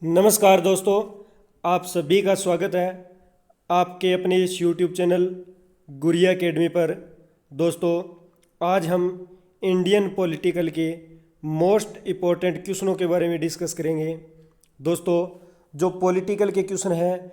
नमस्कार दोस्तों, आप सभी का स्वागत है आपके अपने इस YouTube चैनल गुरिया एकेडमी पर। दोस्तों, आज हम इंडियन पॉलिटिकल के मोस्ट इम्पोर्टेंट क्वेश्चनों के बारे में डिस्कस करेंगे। दोस्तों, जो पॉलिटिकल के क्वेश्चन हैं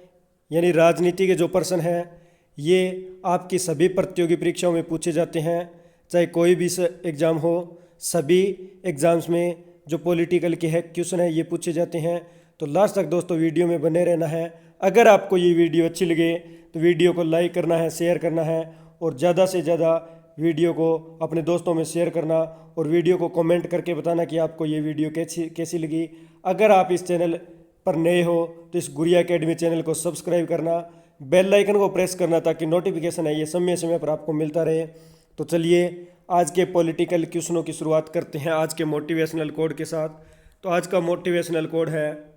यानी राजनीति के जो प्रश्न हैं, ये आपकी सभी प्रतियोगी परीक्षाओं में पूछे जाते हैं। चाहे कोई भी एग्ज़ाम हो, सभी एग्ज़ाम्स में जो पॉलिटिकल के है क्वेश्चन है ये पूछे जाते हैं। तो लास्ट तक दोस्तों वीडियो में बने रहना है। अगर आपको ये वीडियो अच्छी लगे तो वीडियो को लाइक करना है, शेयर करना है और ज़्यादा से ज़्यादा वीडियो को अपने दोस्तों में शेयर करना और वीडियो को कमेंट करके बताना कि आपको ये वीडियो कैसी लगी। अगर आप इस चैनल पर नए हो तो इस गुरिया एकेडमी चैनल को सब्सक्राइब करना, बेल आइकन को प्रेस करना ताकि नोटिफिकेशन है ये समय समय पर आपको मिलता रहे। तो चलिए आज के पॉलिटिकल क्वेश्चनों की शुरुआत करते हैं आज के मोटिवेशनल कोड के साथ। तो आज का मोटिवेशनल कोड है,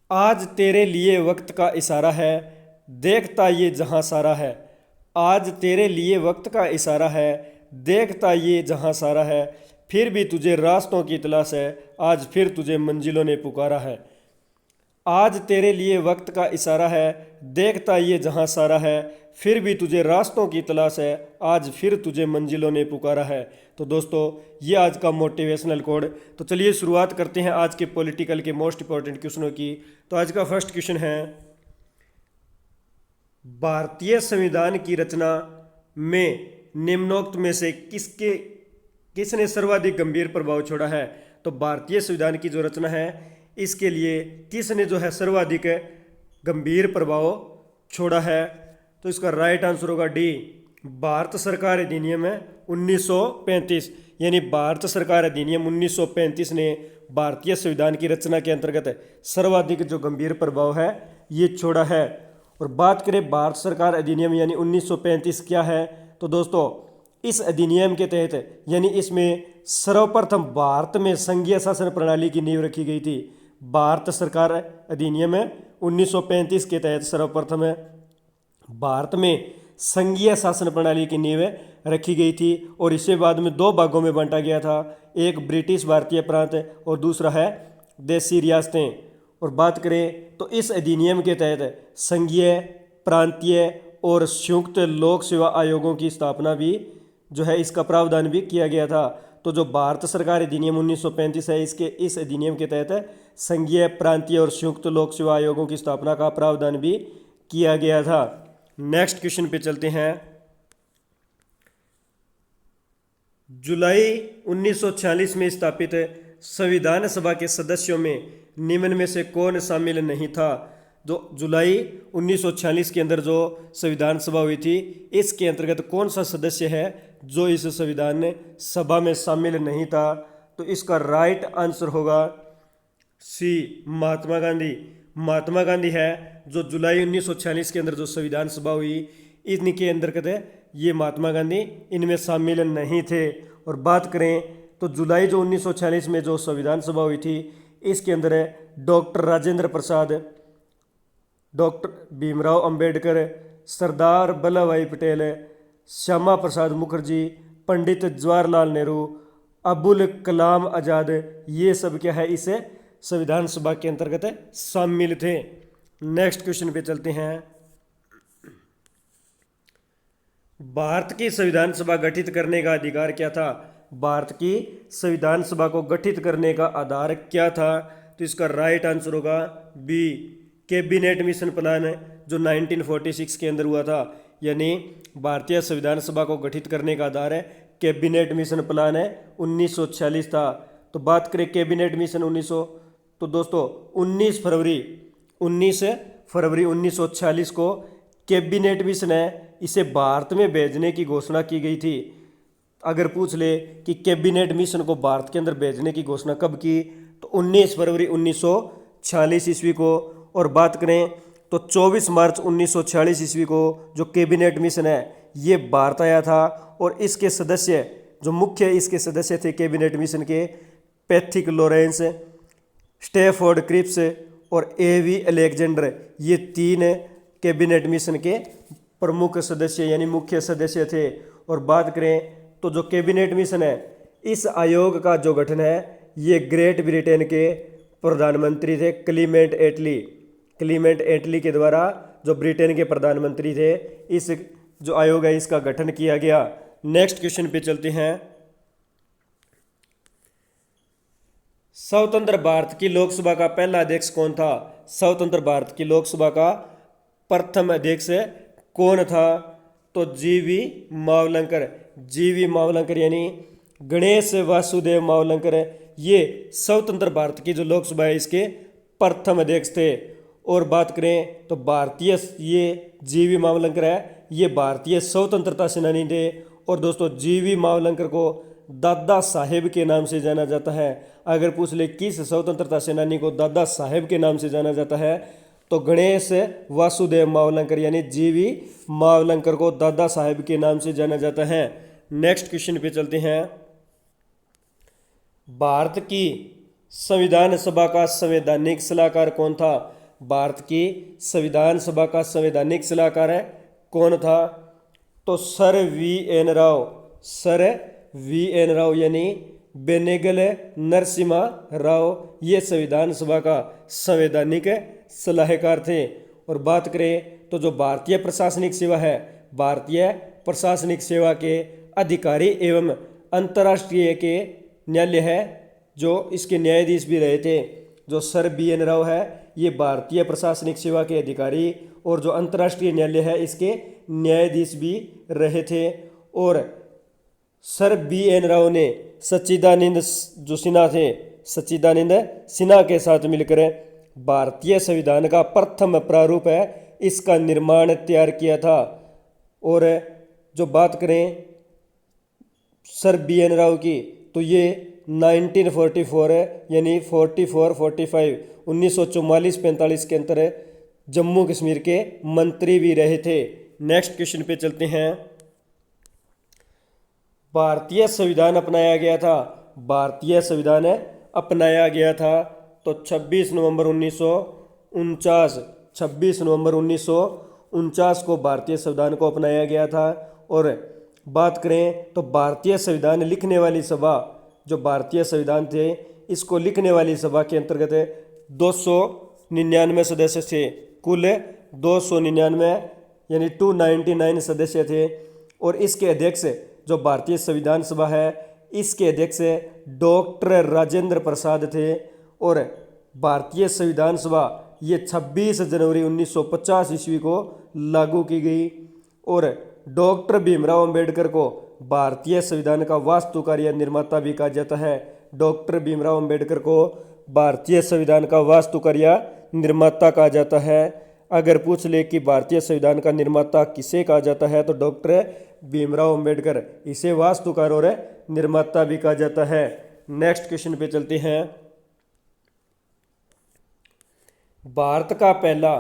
आज तेरे लिए वक्त का इशारा है, देखता ये जहां सारा है। आज तेरे लिए वक्त का इशारा है, देखता ये जहां सारा है। फिर भी तुझे रास्तों की तलाश है, आज फिर तुझे मंजिलों ने पुकारा है। आज तेरे लिए वक्त का इशारा है, देखता ये जहां सारा है। फिर भी तुझे रास्तों की तलाश है, आज फिर तुझे मंजिलों ने पुकारा है। तो दोस्तों, ये आज का मोटिवेशनल कोड। तो चलिए शुरुआत करते हैं आज के पॉलिटिकल के मोस्ट इंपॉर्टेंट क्वेश्चनों की। तो आज का फर्स्ट क्वेश्चन है, भारतीय संविधान की रचना में निम्नोक्त में से किसने सर्वाधिक गंभीर प्रभाव छोड़ा है। तो भारतीय संविधान की जो रचना है इसके लिए किसने जो है सर्वाधिक गंभीर प्रभाव छोड़ा है। तो इसका राइट आंसर होगा डी, भारत सरकार अधिनियम 1935। यानी भारत सरकार अधिनियम 1935 ने भारतीय संविधान की रचना के अंतर्गत सर्वाधिक जो गंभीर प्रभाव है ये छोड़ा है। और बात करें भारत सरकार अधिनियम यानी 1935 क्या है, तो दोस्तों इस अधिनियम के तहत यानी इसमें सर्वप्रथम भारत में संघीय शासन प्रणाली की नींव रखी गई थी। भारत सरकार अधिनियम 1935 के तहत सर्वप्रथम भारत में संघीय शासन प्रणाली की नींव रखी गई थी और इसे बाद में दो भागों में बांटा गया था, एक ब्रिटिश भारतीय प्रांत और दूसरा है देशी रियासतें। और बात करें तो इस अधिनियम के तहत संघीय, प्रांतीय और संयुक्त लोक सेवा आयोगों की स्थापना भी जो है इसका प्रावधान भी किया गया था। तो जो भारत सरकार अधिनियम 1935 है इसके इस अधिनियम के तहत संघीय, प्रांतीय और संयुक्त लोक सेवा आयोगों की स्थापना का प्रावधान भी किया गया था। नेक्स्ट क्वेश्चन पे चलते हैं। जुलाई 1946 में स्थापित संविधान सभा के सदस्यों में निम्न में से कौन शामिल नहीं था। जो जुलाई 1946 के अंदर जो संविधान सभा हुई थी इसके अंतर्गत कौन सा सदस्य है जो इस संविधान सभा में शामिल नहीं था। तो इसका राइट आंसर होगा सी, महात्मा गांधी। महात्मा गांधी है जो जुलाई 1946 के अंदर जो संविधान सभा हुई इनके अंतर्गत ये महात्मा गांधी इनमें शामिल नहीं थे। और बात करें तो जुलाई जो 1946 में जो संविधान सभा हुई थी इसके अंदर डॉक्टर राजेंद्र प्रसाद, डॉक्टर भीमराव अंबेडकर, सरदार वल्लभ भाई पटेल, श्यामा प्रसाद मुखर्जी, पंडित जवाहरलाल नेहरू, अबुल कलाम आज़ाद, ये सब क्या है इस संविधान सभा के अंतर्गत शामिल थे। नेक्स्ट क्वेश्चन पे चलते हैं। भारत की संविधान सभा गठित करने का अधिकार क्या था। भारत की संविधान सभा को गठित करने का आधार क्या था। तो इसका राइट आंसर होगा बी, कैबिनेट मिशन प्लान जो 1946 के अंदर हुआ था। यानी भारतीय संविधान सभा को गठित करने का आधार है कैबिनेट मिशन प्लान 1946 था। तो बात करें कैबिनेट मिशन 1900, तो दोस्तों 19 फरवरी 1946 को कैबिनेट मिशन है इसे भारत में भेजने की घोषणा की गई थी। अगर पूछ ले कि कैबिनेट मिशन को भारत के अंदर भेजने की घोषणा कब की, तो 19 फरवरी 1946 ईस्वी को। और बात करें तो 24 मार्च 1946 ईस्वी को जो कैबिनेट मिशन है ये भारत आया था। और इसके सदस्य जो मुख्य इसके सदस्य थे कैबिनेट मिशन के, पैथिक लॉरेंस, स्टैफोर्ड क्रिप्स और ए.वी. अलेक्जेंडर, ये तीन कैबिनेट मिशन के प्रमुख सदस्य यानी मुख्य सदस्य थे। और बात करें तो जो कैबिनेट मिशन है इस आयोग का जो गठन है ये ग्रेट ब्रिटेन के प्रधानमंत्री थे क्लीमेंट एटली। क्लीमेंट एटली के द्वारा जो ब्रिटेन के प्रधानमंत्री थे, इस जो आयोग है इसका गठन किया गया। नेक्स्ट क्वेश्चन पे चलते हैं। स्वतंत्र भारत की लोकसभा का पहला अध्यक्ष कौन था? स्वतंत्र भारत की लोकसभा का प्रथम अध्यक्ष कौन था? तो जीवी मावलंकर। जीवी मावलंकर यानी गणेश वासुदेव मावलंकर, ये स्वतंत्र भारत की जो लोकसभा है इसके प्रथम अध्यक्ष थे। और बात करें तो भारतीय ये जीवी मावलंकर है, ये भारतीय स्वतंत्रता सेनानी थे। और दोस्तों जीवी मावलंकर को दादा साहेब के नाम से जाना जाता है। अगर पूछ ले किस स्वतंत्रता सेनानी को दादा साहेब के नाम से जाना जाता है, तो गणेश वासुदेव मावलंकर यानी जीवी मावलंकर को दादा साहेब के नाम से जाना जाता है। नेक्स्ट क्वेश्चन पे चलते हैं। भारत की संविधान सभा का संवैधानिक सलाहकार कौन था? भारत की संविधान सभा का संवैधानिक सलाहकार कौन था? तो Sir V N Rao. Sir V N Rao यानी बेनेगल नरसिम्हा राव, ये संविधान सभा का संवैधानिक सलाहकार थे। और बात करें तो जो भारतीय प्रशासनिक सेवा है, भारतीय प्रशासनिक सेवा के अधिकारी एवं अंतर्राष्ट्रीय के न्यायालय है, जो इसके न्यायाधीश भी रहे थे, जो सर बी एन राव है, ये भारतीय प्रशासनिक सेवा के अधिकारी और जो अंतर्राष्ट्रीय न्यायालय है इसके न्यायाधीश भी रहे थे। और सर बी एन राव ने सच्चिदानंद जो सिन्हा थे, सच्चिदानंद सिन्हा के साथ मिलकर भारतीय संविधान का प्रथम प्रारूप है इसका निर्माण तैयार किया था। और जो बात करें सर बी एन राव की, तो ये 1944 यानी 44-45 1944-45 के अंतर जम्मू कश्मीर के मंत्री भी रहे थे। नेक्स्ट क्वेश्चन पे चलते हैं। भारतीय संविधान अपनाया गया था। भारतीय संविधान अपनाया गया था तो 26 नवंबर 1949, 26 नवंबर 1949 को भारतीय संविधान को अपनाया गया था। और बात करें तो भारतीय संविधान लिखने वाली सभा, जो भारतीय संविधान थे इसको लिखने वाली सभा के अंतर्गत 299 सदस्य थे। कुल 299 यानी 299 सदस्य थे। और इसके अध्यक्ष जो भारतीय संविधान सभा है इसके अध्यक्ष डॉक्टर राजेंद्र प्रसाद थे। और भारतीय संविधान सभा ये 26 जनवरी 1950 ईस्वी को लागू की गई। और डॉक्टर भीमराव अंबेडकर को भारतीय संविधान का वास्तुकार या निर्माता भी कहा जाता है। डॉक्टर भीमराव अंबेडकर को भारतीय संविधान का वास्तुकार या निर्माता कहा जाता है। अगर पूछ ले कि भारतीय संविधान का निर्माता किसे कहा जाता है, तो डॉक्टर भीमराव अंबेडकर, इसे वास्तुकार और निर्माता भी कहा जाता है। नेक्स्ट क्वेश्चन पे चलते हैं। भारत का पहला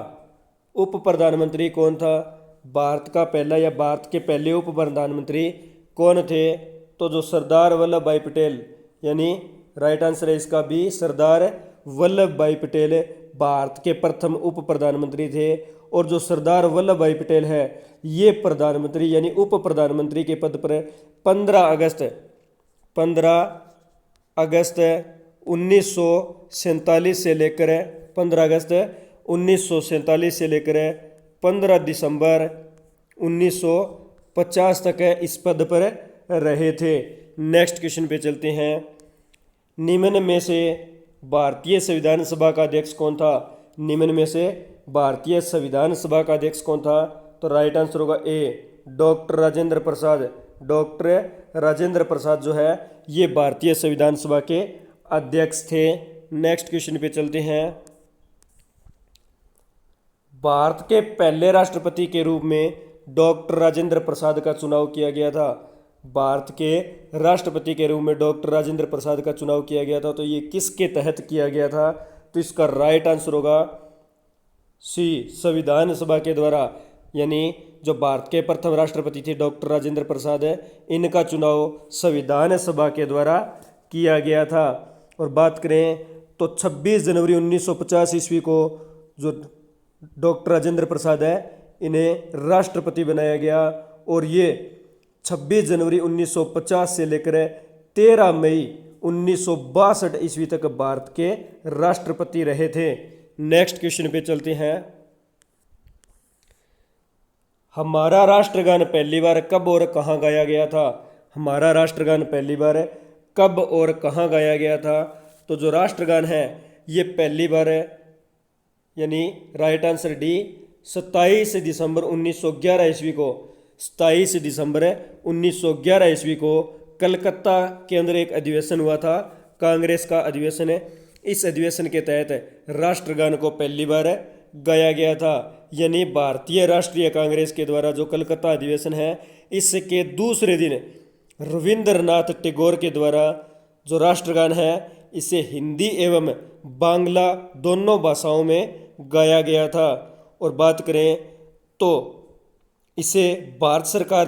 उप प्रधानमंत्री कौन था? भारत का पहला या भारत के पहले उप प्रधानमंत्री कौन थे? तो जो सरदार वल्लभ भाई पटेल, यानी राइट आंसर है इसका भी, सरदार वल्लभ भाई पटेल भारत के प्रथम उप प्रधानमंत्री थे। और जो सरदार वल्लभ भाई पटेल है ये प्रधानमंत्री यानी उप प्रधानमंत्री के पद पर 15 अगस्त 1947 से लेकर 15 अगस्त 1947 से लेकर 15 दिसंबर 1950 तक इस पद पर रहे थे। नेक्स्ट क्वेश्चन पे चलते हैं। निम्न में से भारतीय संविधान सभा का अध्यक्ष कौन था? निम्न में से भारतीय संविधान सभा का अध्यक्ष कौन था? तो राइट आंसर होगा ए, डॉक्टर राजेंद्र प्रसाद। डॉक्टर राजेंद्र प्रसाद जो है ये भारतीय संविधान सभा के अध्यक्ष थे। नेक्स्ट क्वेश्चन पे चलते हैं। भारत के पहले राष्ट्रपति के रूप में डॉक्टर राजेंद्र प्रसाद का चुनाव किया गया था। भारत के राष्ट्रपति के रूप में डॉक्टर राजेंद्र प्रसाद का चुनाव किया गया था, तो ये किसके तहत किया गया था? तो इसका राइट आंसर होगा सी, संविधान सभा के द्वारा। यानी जो भारत के प्रथम राष्ट्रपति थे डॉक्टर राजेंद्र प्रसाद है, इनका चुनाव संविधान सभा के द्वारा किया गया था। और बात करें तो 26 जनवरी 1950 ईस्वी को जो डॉक्टर राजेंद्र प्रसाद है इन्हें राष्ट्रपति बनाया गया। और ये 26 जनवरी 1950 से लेकर 13 मई 1962 ईस्वी तक भारत के राष्ट्रपति रहे थे। नेक्स्ट क्वेश्चन पे चलते हैं। हमारा राष्ट्रगान पहली बार कब और कहाँ गाया गया था? हमारा राष्ट्रगान पहली बार कब और कहाँ गाया गया था? तो जो राष्ट्रगान है ये पहली बार यानी राइट आंसर डी 27 दिसंबर 1911 ईस्वी को 27 दिसंबर 1911 ईस्वी को कलकत्ता के अंदर एक अधिवेशन हुआ था, कांग्रेस का अधिवेशन है। इस अधिवेशन के तहत राष्ट्रगान को पहली बार गाया गया था, यानी भारतीय राष्ट्रीय कांग्रेस के द्वारा जो कलकत्ता अधिवेशन है इसके दूसरे दिन रविंद्रनाथ टैगोर के द्वारा जो राष्ट्रगान है इसे हिंदी एवं बांग्ला दोनों भाषाओं में गाया गया था। और बात करें तो इसे भारत सरकार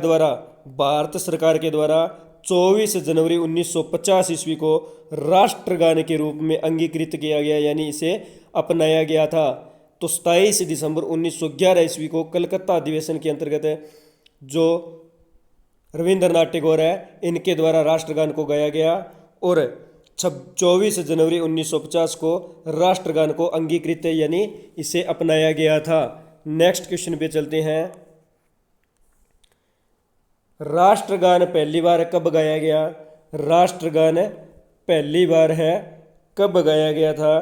के द्वारा 24 जनवरी 1950 ईस्वी को राष्ट्रगान के रूप में अंगीकृत किया गया, यानी इसे अपनाया गया था। तो 27 दिसंबर 1911 ईस्वी को कलकत्ता अधिवेशन के अंतर्गत जो रविंद्रनाथ टैगोर है इनके द्वारा राष्ट्रगान को गाया गया और 24 जनवरी 1950 को राष्ट्रगान को अंगीकृत यानी इसे अपनाया गया था। नेक्स्ट क्वेश्चन पे चलते हैं। राष्ट्रगान पहली बार कब गाया गया? राष्ट्रगान पहली बार है कब गाया गया था?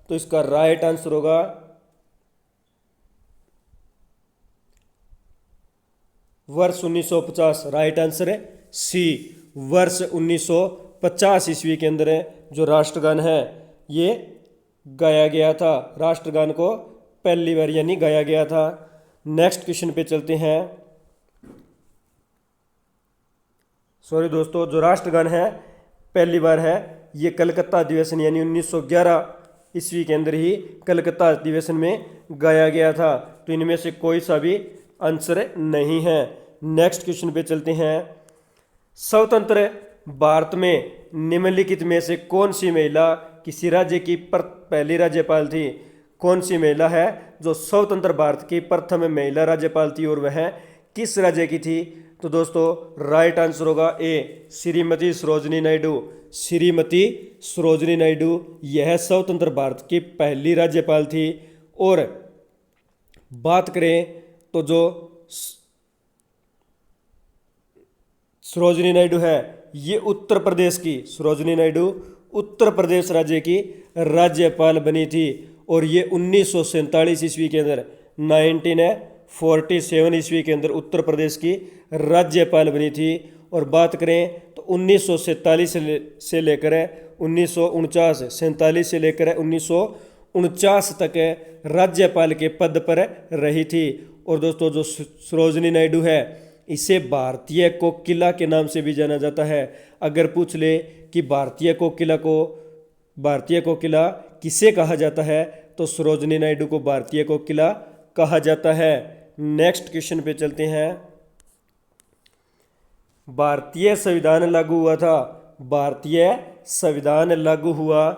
तो इसका राइट आंसर होगा वर्ष 1950। राइट आंसर है सी, वर्ष 1950 ईस्वी के अंदर जो राष्ट्रगान है ये गाया गया था। राष्ट्रगान को पहली बार यानी गाया गया था। नेक्स्ट क्वेश्चन पे चलते हैं। सॉरी दोस्तों, जो राष्ट्रगान है पहली बार है ये कलकत्ता अधिवेशन यानी 1911 ईस्वी के अंदर ही कलकत्ता अधिवेशन में गाया गया था। तो इनमें से कोई सा भी आंसर नहीं है। नेक्स्ट क्वेश्चन पे चलते हैं। स्वतंत्र भारत में निम्नलिखित में से कौन सी महिला किसी राज्य की पहली राज्यपाल थी? कौन सी महिला है जो स्वतंत्र भारत की प्रथम महिला राज्यपाल थी और वह किस राज्य की थी? तो दोस्तों राइट आंसर होगा ए, श्रीमती सरोजिनी नायडू। श्रीमती सरोजिनी नायडू यह स्वतंत्र भारत की पहली राज्यपाल थी। और बात करें तो जो सरोजिनी नायडू है ये उत्तर प्रदेश की सरोजिनी नायडू उत्तर प्रदेश राज्य की राज्यपाल बनी थी और ये 1947 ईस्वी के अंदर 1947 ईस्वी के अंदर उत्तर प्रदेश की राज्यपाल बनी थी। और बात करें तो 1947 से लेकर 1949 47 से लेकर 1949 तक राज्यपाल के पद पर रही थी। और दोस्तों जो सरोजिनी नायडू है इसे भारतीय कोकिला के नाम से भी जाना जाता है। अगर पूछ ले कि भारतीय कोकिला किसे कहा जाता है तो सरोजिनी नायडू को भारतीय कोकिला कहा जाता है। नेक्स्ट क्वेश्चन पे चलते हैं। भारतीय संविधान लागू हुआ था। भारतीय संविधान लागू हुआ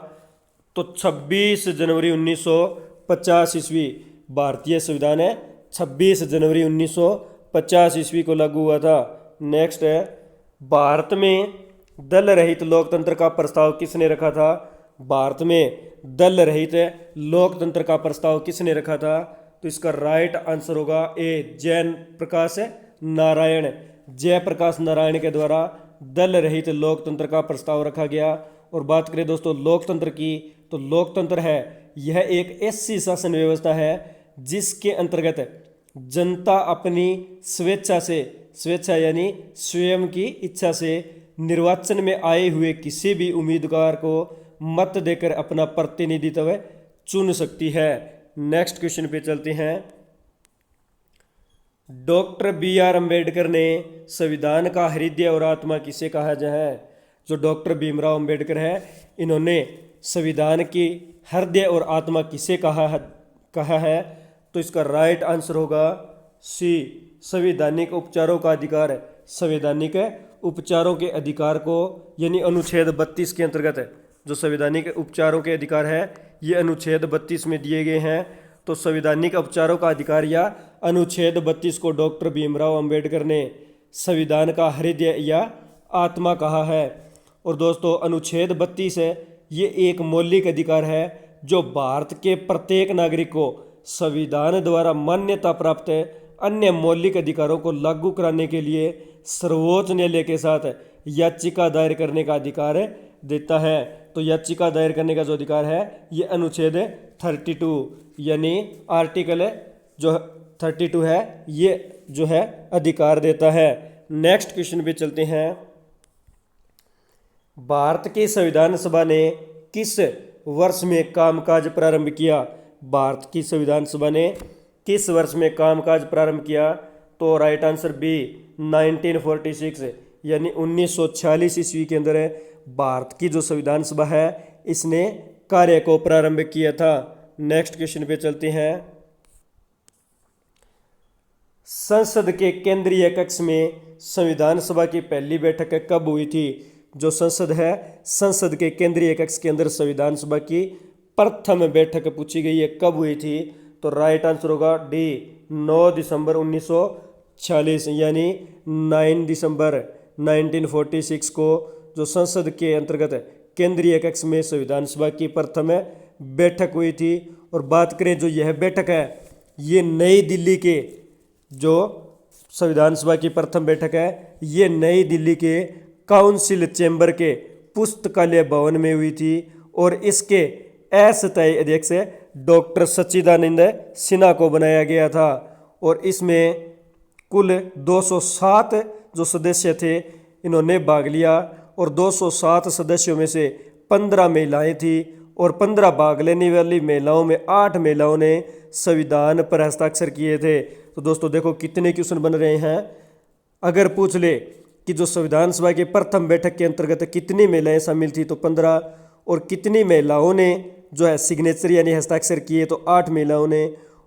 तो 26 जनवरी 1950 ईस्वी। भारतीय संविधान है 26 जनवरी 1950 ईस्वी को लागू हुआ था। नेक्स्ट है, भारत में दल रहित लोकतंत्र का प्रस्ताव किसने रखा था? भारत में दल रहित लोकतंत्र का प्रस्ताव किसने रखा था? तो इसका राइट आंसर होगा ए, जयप्रकाश नारायण। जयप्रकाश नारायण के द्वारा दल रहित लोकतंत्र का प्रस्ताव रखा गया। और बात करें दोस्तों लोकतंत्र की तो लोकतंत्र है यह एक ऐसी शासन व्यवस्था है जिसके अंतर्गत जनता अपनी स्वेच्छा यानी स्वयं की इच्छा से निर्वाचन में आए हुए किसी भी उम्मीदवार को मत देकर अपना प्रतिनिधित्व चुन सकती है। नेक्स्ट क्वेश्चन पे चलते हैं। Doctor B.R. अम्बेडकर ने संविधान का हृदय और आत्मा किसे कहा जाए? जो डॉक्टर भीमराव अम्बेडकर है इन्होंने संविधान की हृदय और आत्मा किसे कहा है? तो इसका राइट आंसर होगा सी, संवैधानिक उपचारों का अधिकार। संवैधानिक उपचारों के अधिकार को यानी अनुच्छेद 32 के अंतर्गत जो संवैधानिक उपचारों के अधिकार है ये अनुच्छेद 32 में दिए गए हैं। तो संवैधानिक उपचारों का अधिकार या अनुच्छेद 32 को डॉक्टर भीमराव अंबेडकर ने संविधान का हृदय या आत्मा कहा है। और दोस्तों अनुच्छेद 32 है, ये एक मौलिक अधिकार है जो भारत के प्रत्येक नागरिक को संविधान द्वारा मान्यता प्राप्त अन्य मौलिक अधिकारों को लागू कराने के लिए सर्वोच्च न्यायालय के साथ याचिका दायर करने का अधिकार देता है। तो याचिका दायर करने का जो अधिकार है ये अनुच्छेद 32 यानी आर्टिकल जो 32 है ये जो है अधिकार देता है। नेक्स्ट क्वेश्चन पे चलते हैं। भारत की संविधान सभा ने किस वर्ष में कामकाज प्रारंभ किया? भारत की संविधान सभा ने किस वर्ष में कामकाज प्रारंभ किया? तो राइट आंसर बी 1946 यानी 1946 ईस्वी के अंदर भारत की जो संविधान सभा है इसने कार्य को प्रारंभ किया था। नेक्स्ट क्वेश्चन पे चलते हैं। संसद के केंद्रीय कक्ष में संविधान सभा की पहली बैठक कब हुई थी? जो संसद है, संसद के केंद्रीय कक्ष के अंदर संविधान सभा की प्रथम बैठक पूछी गई है, कब हुई थी? तो राइट आंसर होगा डी 9 दिसंबर 1946 यानी 9 दिसंबर 1946 को जो संसद के अंतर्गत केंद्रीय कक्ष में संविधान सभा की प्रथम बैठक हुई थी। और बात करें जो यह बैठक है ये नई दिल्ली के जो संविधान सभा की प्रथम बैठक है ये नई दिल्ली के काउंसिल चैम्बर के पुस्तकालय भवन में हुई थी और इसके अस्थायी अध्यक्ष डॉक्टर सच्चिदानंद सिन्हा को बनाया गया था। और इसमें कुल 207 जो सदस्य थे इन्होंने भाग लिया और 207 सदस्यों में से 15 महिलाएं थी और 15 भाग लेने वाली महिलाओं में 8 महिलाओं ने संविधान पर हस्ताक्षर किए थे। तो दोस्तों देखो कितने क्वेश्चन बन रहे हैं। अगर पूछ ले कि जो संविधान सभा की प्रथम बैठक के अंतर्गत कितनी महिलाएं शामिल थी तो 15 और कितनी महिलाओं ने जो है सिग्नेचर यानी हस्ताक्षर किए तो 8 महिलाओं ने।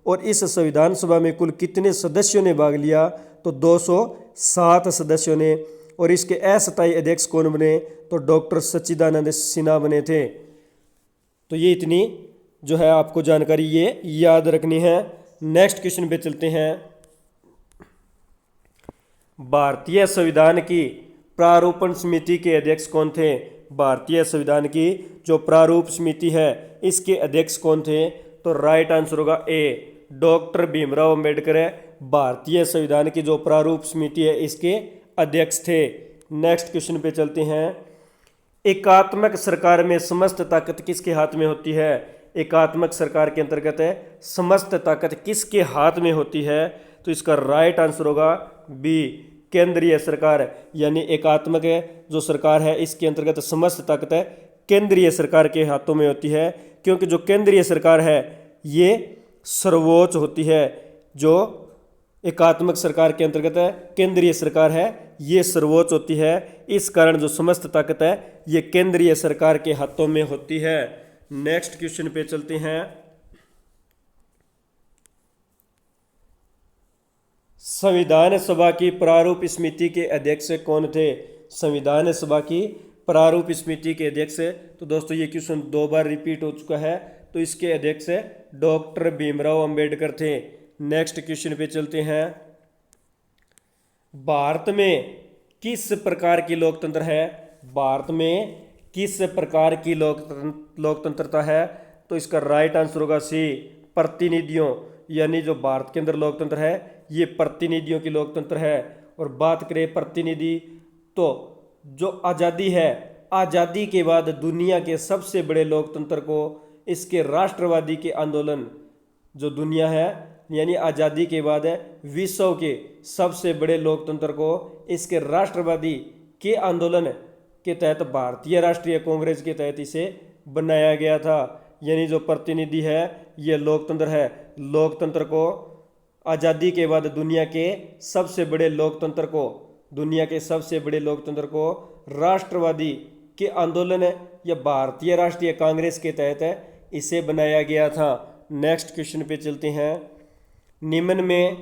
और इस संविधान सभा में कुल कितने सदस्यों ने भाग लिया तो 207 सदस्यों ने। और इसके अस्थायी अध्यक्ष कौन बने तो डॉक्टर सच्चिदानंद सिन्हा बने थे। तो ये इतनी जो है आपको जानकारी ये याद रखनी है। नेक्स्ट क्वेश्चन पे चलते हैं। भारतीय संविधान की प्रारूपण समिति के अध्यक्ष कौन थे? भारतीय संविधान की जो प्रारूप समिति है इसके अध्यक्ष कौन थे? तो राइट आंसर होगा ए डॉक्टर भीमराव अंबेडकर भारतीय संविधान की जो प्रारूप समिति है इसके अध्यक्ष थे। नेक्स्ट क्वेश्चन पे चलते हैं। एकात्मक सरकार में समस्त ताकत किसके हाथ में होती है? एकात्मक सरकार के अंतर्गत समस्त ताकत किसके हाथ में होती है? तो इसका राइट आंसर होगा बी केंद्रीय सरकार यानी एकात्मक जो सरकार है इसके अंतर्गत समस्त ताकत केंद्रीय सरकार के हाथों में होती है। क्योंकि जो केंद्रीय सरकार है ये सर्वोच्च होती है, जो एकात्मक सरकार के अंतर्गत केंद्रीय सरकार है ये सर्वोच्च होती है। इस कारण जो समस्त ताकत है ये केंद्रीय सरकार के हाथों में होती है। नेक्स्ट क्वेश्चन पे चलते हैं। संविधान सभा की प्रारूप समिति के अध्यक्ष कौन थे? संविधान सभा की प्रारूप समिति के अध्यक्ष, तो दोस्तों ये क्वेश्चन 2 बार रिपीट हो चुका है, तो इसके अध्यक्ष डॉक्टर भीमराव अंबेडकर थे। नेक्स्ट क्वेश्चन पे चलते हैं। भारत में किस प्रकार की लोकतंत्र है? भारत में किस प्रकार की लोकतंत्रता है? तो इसका राइट आंसर होगा सी प्रतिनिधियों यानी जो भारत के अंदर लोकतंत्र है ये प्रतिनिधियों की लोकतंत्र है। और बात करें प्रतिनिधि तो जो आज़ादी है, आज़ादी के बाद दुनिया के सबसे बड़े लोकतंत्र को इसके राष्ट्रवादी के आंदोलन जो दुनिया है यानी आज़ादी के बाद विश्व के सबसे बड़े लोकतंत्र को इसके राष्ट्रवादी के आंदोलन के तहत भारतीय राष्ट्रीय कांग्रेस के तहत इसे बनाया गया था। यानी जो प्रतिनिधि है ये लोकतंत्र है। लोकतंत्र को आज़ादी के बाद दुनिया के सबसे बड़े लोकतंत्र को राष्ट्रवादी के आंदोलन या भारतीय राष्ट्रीय कांग्रेस के तहत इसे बनाया गया था। नेक्स्ट क्वेश्चन पे चलते हैं। निम्न में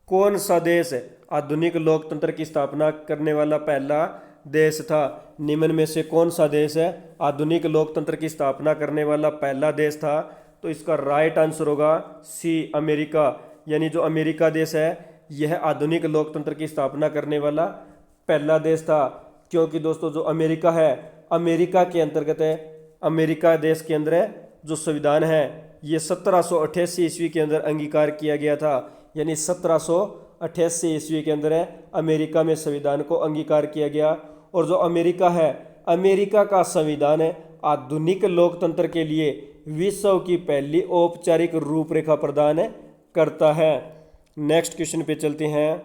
कौन सा देश आधुनिक लोकतंत्र की स्थापना करने वाला पहला देश था? निम्न में से कौन सा देश है आधुनिक लोकतंत्र की स्थापना करने वाला पहला देश था? तो इसका राइट आंसर होगा सी अमेरिका। यानी जो अमेरिका देश है यह आधुनिक लोकतंत्र की स्थापना करने वाला पहला देश था। क्योंकि दोस्तों जो अमेरिका है अमेरिका के अंतर्गत है, अमेरिका देश के अंदर जो संविधान है ये 1788 ईस्वी के अंदर अंगीकार किया गया था। यानी 1788 ईस्वी के अंदर अमेरिका में संविधान को अंगीकार किया गया। और जो अमेरिका है, अमेरिका का संविधान आधुनिक लोकतंत्र के लिए विश्व की पहली औपचारिक रूपरेखा प्रदान करता है। नेक्स्ट क्वेश्चन पे चलते हैं।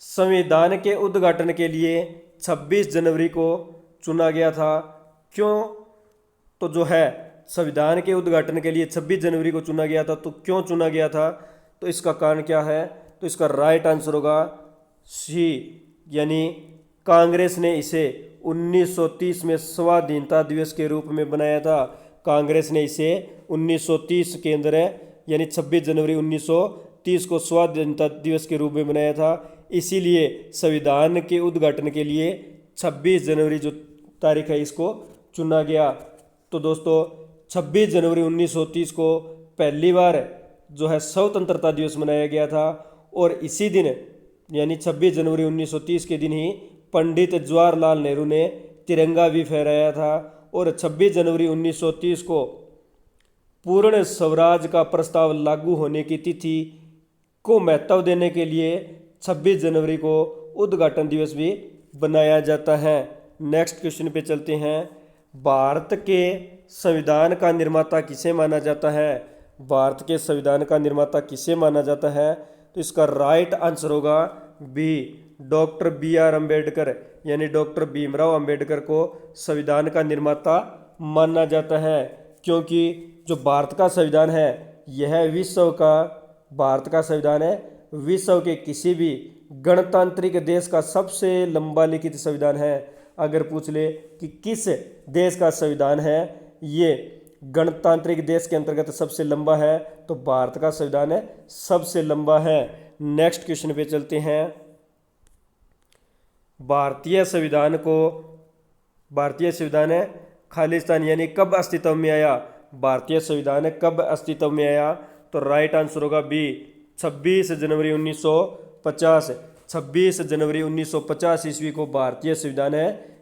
संविधान के उद्घाटन के लिए 26 जनवरी को चुना गया था। क्यों? तो जो है संविधान के उद्घाटन के लिए 26 जनवरी को चुना गया था, तो क्यों चुना गया था? तो इसका कारण क्या है? तो इसका राइट आंसर होगा सी, यानी कांग्रेस ने इसे 1930 में स्वाधीनता दिवस के रूप में बनाया था। कांग्रेस ने इसे 1930 के अंदर यानी 26 जनवरी 1930 को स्वाधीनता दिवस के रूप में बनाया था। इसीलिए संविधान के उद्घाटन के लिए 26 जनवरी जो तारीख है इसको चुना गया। तो दोस्तों 26 जनवरी 1930 को पहली बार जो है स्वतंत्रता दिवस मनाया गया था। और इसी दिन यानी 26 जनवरी 1930 के दिन ही पंडित जवाहरलाल नेहरू ने तिरंगा भी फहराया था। और 26 जनवरी 1930 को पूर्ण स्वराज का प्रस्ताव लागू होने की तिथि को महत्व देने के लिए 26 जनवरी को उद्घाटन दिवस भी बनाया जाता है। नेक्स्ट क्वेश्चन पे चलते हैं। भारत के संविधान का निर्माता किसे माना जाता है? भारत के संविधान का निर्माता किसे माना जाता है? तो इसका राइट आंसर होगा बी, डॉक्टर बी.आर. अम्बेडकर, यानी डॉक्टर भीमराव अम्बेडकर को संविधान का निर्माता माना जाता है। क्योंकि जो भारत का संविधान है यह भारत का संविधान है विश्व के किसी भी गणतांत्रिक देश का सबसे लंबा लिखित संविधान है। अगर पूछ ले कि किस देश का संविधान है ये गणतांत्रिक देश के अंतर्गत सबसे लंबा है, तो भारत का संविधान सबसे लंबा है। नेक्स्ट क्वेश्चन पे चलते हैं। भारतीय संविधान खालिस्तान यानी कब अस्तित्व में आया? भारतीय संविधान कब अस्तित्व में आया? तो राइट आंसर होगा बी, 26 जनवरी 1950। 26 जनवरी 1950 ईस्वी को भारतीय संविधान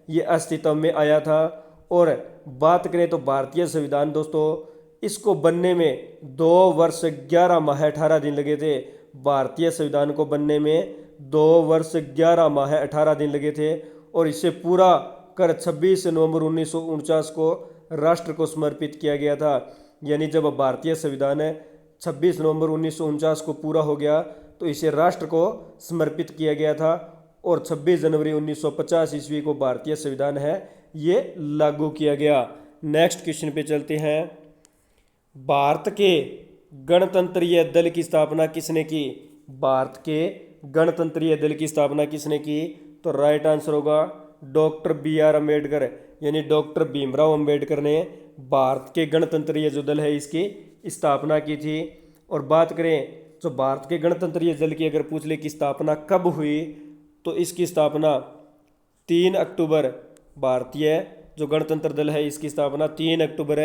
ये अस्तित्व में आया था। और बात करें तो भारतीय संविधान दोस्तों इसको बनने में 2 वर्ष 11 माह 18 दिन लगे थे। भारतीय संविधान को बनने में 2 वर्ष 11 माह 18 दिन लगे थे। और इसे पूरा कर 26 नवंबर 1949 को राष्ट्र को समर्पित किया गया था। यानी जब भारतीय संविधान 26 नवंबर 1949 को पूरा हो गया तो इसे राष्ट्र को समर्पित किया गया था। और 26 जनवरी 1950 ईस्वी को भारतीय संविधान ये लागू किया गया। नेक्स्ट क्वेश्चन पे चलते हैं। भारत के गणतंत्रीय दल की स्थापना किसने की? भारत के गणतंत्रीय दल की स्थापना किसने की? तो राइट आंसर होगा डॉक्टर बी.आर. अम्बेडकर, यानी डॉक्टर भीमराव अम्बेडकर ने भारत के गणतंत्रीय जो दल है इसकी स्थापना की थी। और बात करें तो भारत के गणतंत्रीय दल की अगर पूछ ले कि स्थापना कब हुई, तो इसकी स्थापना 3 अक्टूबर, भारतीय जो गणतंत्र दल है इसकी स्थापना 3 अक्टूबर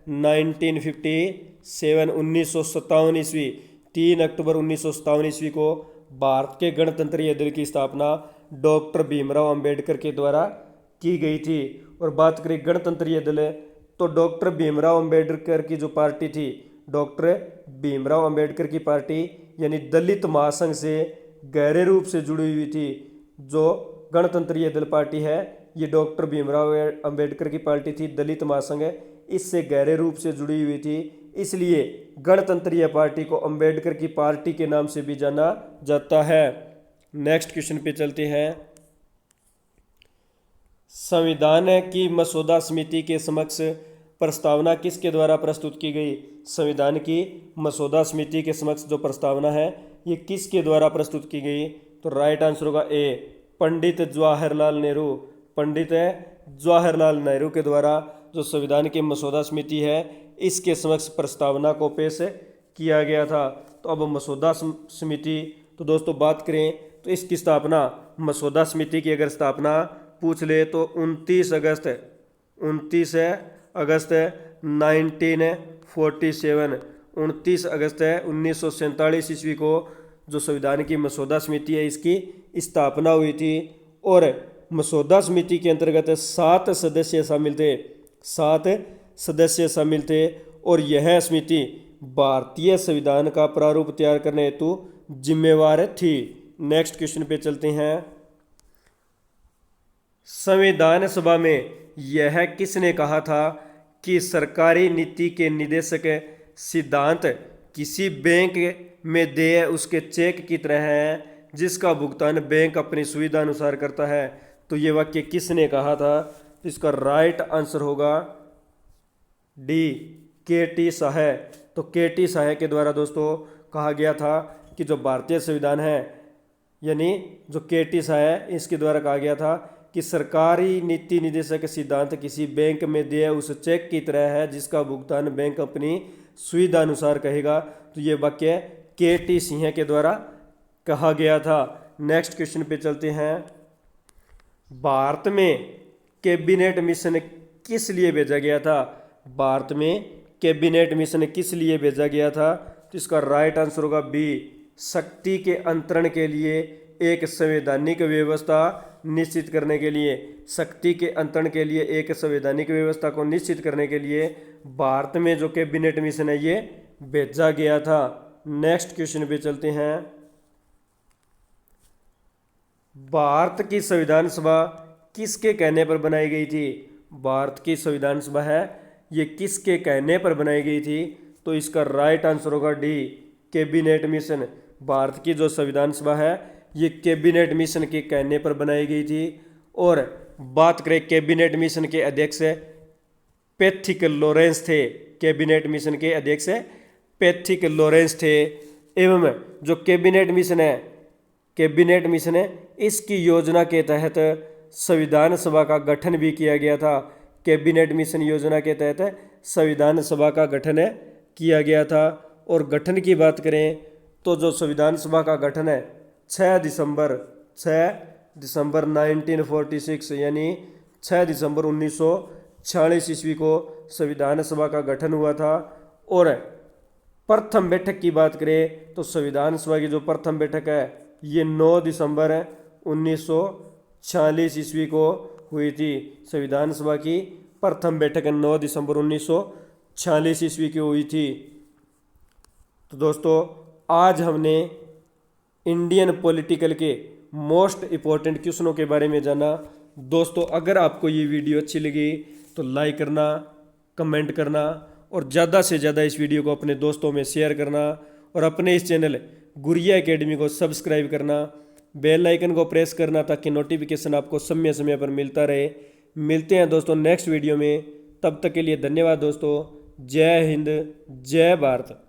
1957 ईस्वी 3 अक्टूबर 1957 ईस्वी को भारत के गणतंत्रीय दल की स्थापना डॉक्टर भीमराव अम्बेडकर के द्वारा की गई थी। और बात करें गणतंत्रीय दल तो डॉक्टर भीमराव अम्बेडकर की जो पार्टी थी, डॉक्टर भीमराव अम्बेडकर की पार्टी यानी दलित महासंघ से गहरे रूप से जुड़ी हुई थी। जो गणतंत्रीय दल पार्टी है ये डॉक्टर भीमराव अम्बेडकर की पार्टी थी, दलित महासंघ इससे गहरे रूप से जुड़ी हुई थी। इसलिए गणतंत्रीय पार्टी को अम्बेडकर की पार्टी के नाम से भी जाना जाता है। नेक्स्ट क्वेश्चन पे चलते हैं। संविधान की मसौदा समिति के समक्ष प्रस्तावना किसके द्वारा प्रस्तुत की गई? संविधान की मसौदा समिति के समक्ष जो प्रस्तावना है ये किसके द्वारा प्रस्तुत की गई? तो राइट आंसर होगा ए, पंडित जवाहरलाल नेहरू। पंडित जवाहरलाल नेहरू के द्वारा जो संविधान की मसौदा समिति है इसके समक्ष प्रस्तावना को पेश किया गया था। तो अब मसौदा समिति तो दोस्तों बात करें तो इसकी स्थापना, मसौदा समिति की अगर स्थापना पूछ ले तो 29 अगस्त 1947 29 अगस्त 1947 ईस्वी को जो संविधान की मसौदा समिति है इसकी स्थापना हुई थी। और मसौदा समिति के अंतर्गत 7 सदस्य शामिल थे, 7 सदस्य शामिल थे और यह समिति भारतीय संविधान का प्रारूप तैयार करने हेतु जिम्मेवार थी। नेक्स्ट क्वेश्चन पे चलते हैं। संविधान सभा में यह किसने कहा था कि सरकारी नीति के निर्देशक सिद्धांत किसी बैंक में देय उसके चेक की तरह है जिसका भुगतान बैंक अपनी सुविधा अनुसार करता है? तो ये वाक्य किसने कहा था? तो इसका राइट आंसर होगा डी, के.टी. शाह। तो के.टी. शाह के द्वारा दोस्तों कहा गया था कि जो भारतीय संविधान है, यानी जो के.टी. शाह है, इसके द्वारा कहा गया था कि सरकारी नीति निर्देशक सिद्धांत किसी बैंक में दिए उस चेक की तरह है जिसका भुगतान बैंक अपनी सुविधा अनुसार कहेगा। तो ये वाक्य के.टी. सिंह के द्वारा कहा गया था। नेक्स्ट क्वेश्चन पे चलते हैं। भारत में कैबिनेट मिशन किस लिए भेजा गया था? भारत में कैबिनेट मिशन किस लिए भेजा गया था? तो इसका राइट आंसर होगा बी, शक्ति के अंतरण के लिए एक संवैधानिक व्यवस्था निश्चित करने के लिए। शक्ति के अंतरण के लिए एक संवैधानिक व्यवस्था को निश्चित करने के लिए भारत में जो कैबिनेट मिशन है ये भेजा गया था। नेक्स्ट क्वेश्चन पे चलते हैं। भारत की संविधान सभा किसके कहने पर बनाई गई थी? भारत की संविधान सभा है ये किसके कहने पर बनाई गई थी? तो इसका राइट आंसर होगा डी, कैबिनेट मिशन। भारत की जो संविधान सभा है ये कैबिनेट मिशन के कहने पर बनाई गई थी। और बात करें कैबिनेट मिशन के अध्यक्ष पैथिक लॉरेंस थे। कैबिनेट मिशन के अध्यक्ष पैथिक लॉरेंस थे। एवं जो कैबिनेट मिशन है इसकी योजना के तहत संविधान सभा का गठन भी किया गया था। कैबिनेट मिशन योजना के तहत संविधान सभा का गठन किया गया था। और गठन की बात करें तो जो संविधान सभा का गठन है 6 दिसंबर 1946 यानी 6 दिसंबर 1946 ईस्वी को संविधान सभा का गठन हुआ था। और प्रथम बैठक की बात करें तो संविधान सभा की जो प्रथम बैठक है ये 9 दिसंबर 1946 ईस्वी को हुई थी। संविधान सभा की प्रथम बैठक 9 दिसंबर 1946 ईस्वी की हुई थी। तो दोस्तों आज हमने इंडियन पॉलिटिकल के मोस्ट इम्पोर्टेंट क्वेश्चनों के बारे में जाना। दोस्तों अगर आपको ये वीडियो अच्छी लगी तो लाइक करना, कमेंट करना और ज़्यादा से ज़्यादा इस वीडियो को अपने दोस्तों में शेयर करना और अपने इस चैनल गुरिया एकेडमी को सब्सक्राइब करना, बेल आइकन को प्रेस करना ताकि नोटिफिकेशन आपको समय समय पर मिलता रहे। मिलते हैं दोस्तों नेक्स्ट वीडियो में, तब तक के लिए धन्यवाद दोस्तों। जय हिंद, जय भारत।